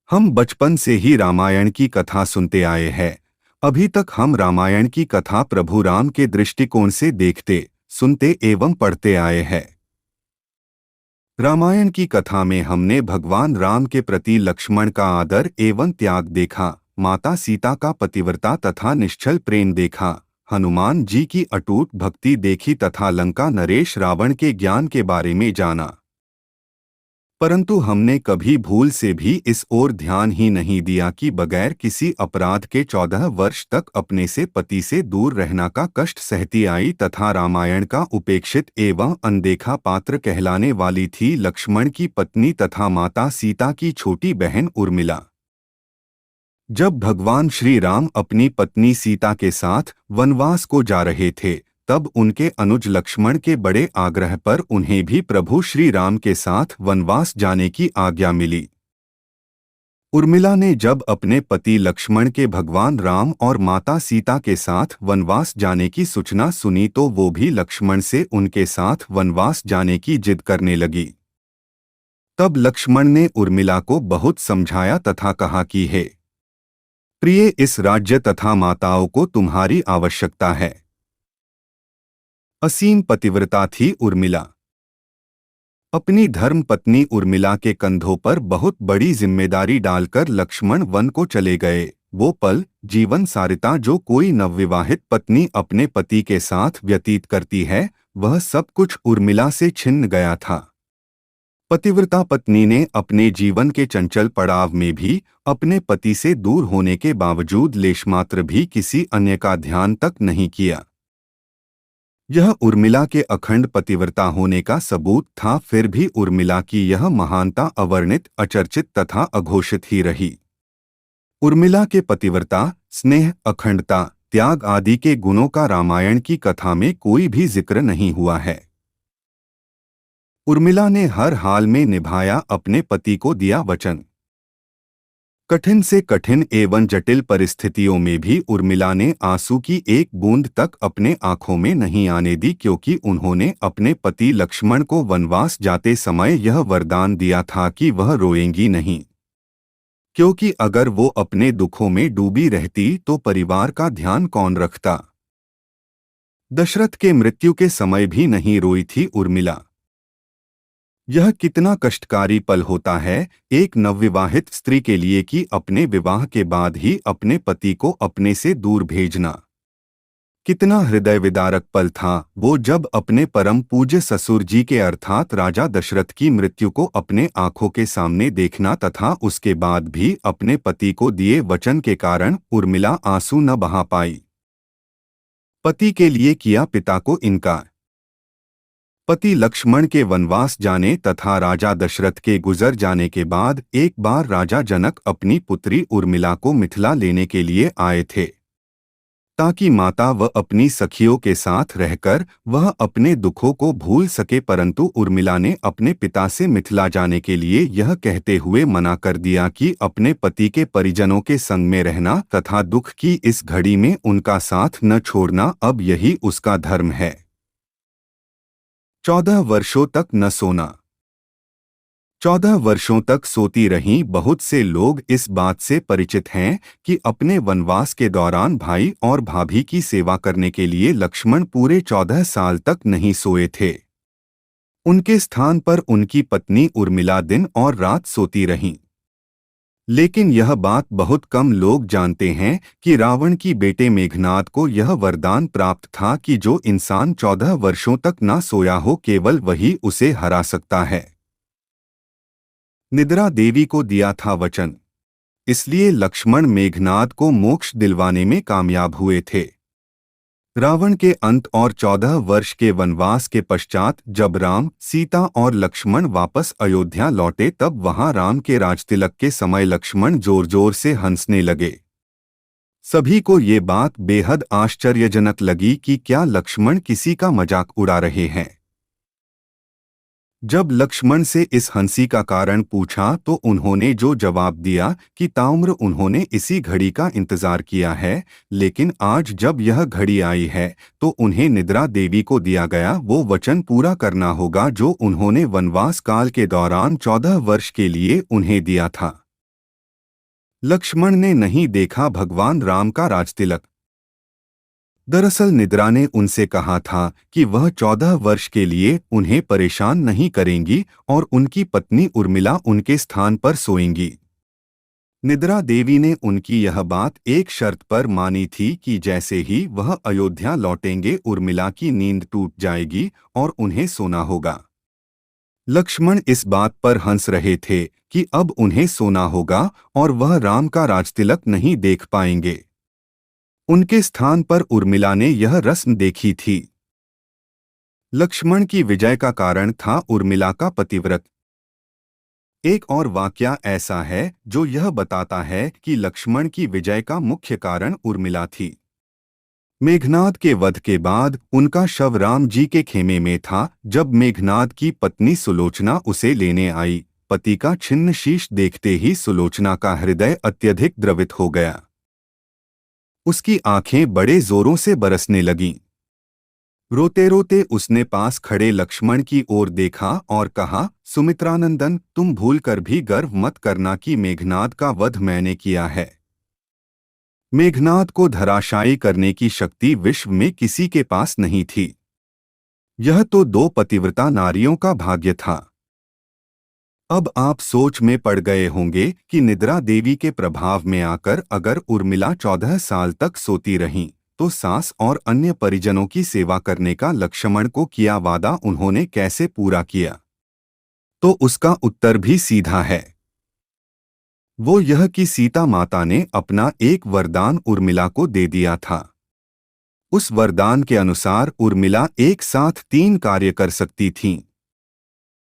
हम बचपन से ही रामायण की कथा सुनते आए हैं। अभी तक हम रामायण की कथा प्रभु राम के दृष्टिकोण से देखते, सुनते एवं पढ़ते आए हैं। रामायण की कथा में हमने भगवान राम के प्रति लक्ष्मण का आदर एवं त्याग देखा, माता सीता का पतिव्रता तथा निश्चल प्रेम देखा, हनुमान जी की अटूट भक्ति देखी तथा लंका नरेश रावण के ज्ञान के बारे में जाना। परंतु हमने कभी भूल से भी इस ओर ध्यान ही नहीं दिया कि बगैर किसी अपराध के 14 वर्ष तक अपने से पति से दूर रहना का कष्ट सहती आई तथा रामायण का उपेक्षित एवं अनदेखा पात्र कहलाने वाली थी लक्ष्मण की पत्नी तथा माता सीता की छोटी बहन उर्मिला। जब भगवान श्री राम अपनी पत्नी सीता के साथ वनवास को जा रहे थे, तब उनके अनुज लक्ष्मण के बड़े आग्रह पर उन्हें भी प्रभु श्री राम के साथ वनवास जाने की आज्ञा मिली। उर्मिला ने जब अपने पति लक्ष्मण के भगवान राम और माता सीता के साथ वनवास जाने की सूचना सुनी तो वो भी लक्ष्मण से उनके साथ वनवास जाने की जिद करने लगी। तब लक्ष्मण ने उर्मिला को बहुत समझाया तथा कहा कि हे प्रिय, इस राज्य तथा माताओं को तुम्हारी आवश्यकता है। असीम पतिव्रता थी उर्मिला। अपनी धर्म पत्नी उर्मिला के कंधों पर बहुत बड़ी जिम्मेदारी डालकर लक्ष्मण वन को चले गए। वो पल, जीवन सारिता जो कोई नवविवाहित पत्नी अपने पति के साथ व्यतीत करती है, वह सब कुछ उर्मिला से छिन्न गया था। पतिव्रता पत्नी ने अपने जीवन के चंचल पड़ाव में भी अपने पति से दूर होने के बावजूद लेशमात्र भी किसी अन्य का ध्यान तक नहीं किया। यह उर्मिला के अखंड पतिव्रता होने का सबूत था। फिर भी उर्मिला की यह महानता अवर्णित, अचर्चित तथा अघोषित ही रही। उर्मिला के पतिव्रता, स्नेह, अखंडता, त्याग आदि के गुणों का रामायण की कथा में कोई भी जिक्र नहीं हुआ है। उर्मिला ने हर हाल में निभाया अपने पति को दिया वचन। कठिन से कठिन एवं जटिल परिस्थितियों में भी उर्मिला ने आंसू की एक बूंद तक अपने आंखों में नहीं आने दी, क्योंकि उन्होंने अपने पति लक्ष्मण को वनवास जाते समय यह वरदान दिया था कि वह रोएंगी नहीं, क्योंकि अगर वो अपने दुखों में डूबी रहती तो परिवार का ध्यान कौन रखता। दशरथ के मृत्यु के समय भी नहीं रोई थी उर्मिला। यह कितना कष्टकारी पल होता है एक नवविवाहित स्त्री के लिए कि अपने विवाह के बाद ही अपने पति को अपने से दूर भेजना। कितना हृदय विदारक पल था वो जब अपने परम पूज्य ससुर जी के अर्थात राजा दशरथ की मृत्यु को अपने आंखों के सामने देखना तथा उसके बाद भी अपने पति को दिए वचन के कारण उर्मिला आंसू न बहा पाई। पति के लिए किया पिता को इनकार। पति लक्ष्मण के वनवास जाने तथा राजा दशरथ के गुजर जाने के बाद एक बार राजा जनक अपनी पुत्री उर्मिला को मिथिला लेने के लिए आए थे, ताकि माता व अपनी सखियों के साथ रहकर वह अपने दुखों को भूल सके। परंतु उर्मिला ने अपने पिता से मिथिला जाने के लिए यह कहते हुए मना कर दिया कि अपने पति के परिजनों के संग में रहना तथा दुख की इस घड़ी में उनका साथ न छोड़ना अब यही उसका धर्म है। 14 वर्षों तक न सोना। 14 वर्षों तक सोती रहीं बहुत से लोग इस बात से परिचित हैं कि अपने वनवास के दौरान भाई और भाभी की सेवा करने के लिए लक्ष्मण पूरे 14 साल तक नहीं सोए थे। उनके स्थान पर उनकी पत्नी उर्मिला दिन और रात सोती रहीं। लेकिन यह बात बहुत कम लोग जानते हैं कि रावण की बेटे मेघनाद को यह वरदान प्राप्त था कि जो इंसान 14 वर्षों तक ना सोया हो केवल वही उसे हरा सकता है। निद्रा देवी को दिया था वचन, इसलिए लक्ष्मण मेघनाद को मोक्ष दिलवाने में कामयाब हुए थे। रावण के अंत और 14 वर्ष के वनवास के पश्चात जब राम, सीता और लक्ष्मण वापस अयोध्या लौटे तब वहां राम के राजतिलक के समय लक्ष्मण जोर जोर से हंसने लगे। सभी को ये बात बेहद आश्चर्यजनक लगी कि क्या लक्ष्मण किसी का मजाक उड़ा रहे हैं। जब लक्ष्मण से इस हंसी का कारण पूछा तो उन्होंने जो जवाब दिया कि ताउम्र उन्होंने इसी घड़ी का इंतजार किया है, लेकिन आज जब यह घड़ी आई है तो उन्हें निद्रा देवी को दिया गया वो वचन पूरा करना होगा जो उन्होंने वनवास काल के दौरान 14 वर्ष के लिए उन्हें दिया था। लक्ष्मण ने नहीं देखा भगवान राम का राजतिलक। दरअसल निद्रा ने उनसे कहा था कि वह 14 वर्ष के लिए उन्हें परेशान नहीं करेंगी और उनकी पत्नी उर्मिला उनके स्थान पर सोएंगी। निद्रा देवी ने उनकी यह बात एक शर्त पर मानी थी कि जैसे ही वह अयोध्या लौटेंगे उर्मिला की नींद टूट जाएगी और उन्हें सोना होगा। लक्ष्मण इस बात पर हंस रहे थे कि अब उन्हें सोना होगा और वह राम का राजतिलक नहीं देख पाएंगे। उनके स्थान पर उर्मिला ने यह रस्म देखी थी। लक्ष्मण की विजय का कारण था उर्मिला का पतिव्रत। एक और वाकया ऐसा है जो यह बताता है कि लक्ष्मण की विजय का मुख्य कारण उर्मिला थी। मेघनाद के वध के बाद उनका शव राम जी के खेमे में था। जब मेघनाद की पत्नी सुलोचना उसे लेने आई, पति का छिन्न शीश देखते ही सुलोचना का हृदय अत्यधिक द्रवित हो गया। उसकी आंखें बड़े जोरों से बरसने लगीं। रोते रोते उसने पास खड़े लक्ष्मण की ओर देखा और कहा, सुमित्रानंदन, तुम भूलकर भी गर्व मत करना कि मेघनाद का वध मैंने किया है। मेघनाद को धराशायी करने की शक्ति विश्व में किसी के पास नहीं थी। यह तो 2 पतिव्रता नारियों का भाग्य था। अब आप सोच में पड़ गए होंगे कि निद्रा देवी के प्रभाव में आकर अगर उर्मिला 14 साल तक सोती रहीं, तो सास और अन्य परिजनों की सेवा करने का लक्ष्मण को किया वादा उन्होंने कैसे पूरा किया? तो उसका उत्तर भी सीधा है। वो यह कि सीता माता ने अपना एक वरदान उर्मिला को दे दिया था। उस वरदान के अनुसार उर्मिला एक साथ 3 कार्य कर सकती थीं।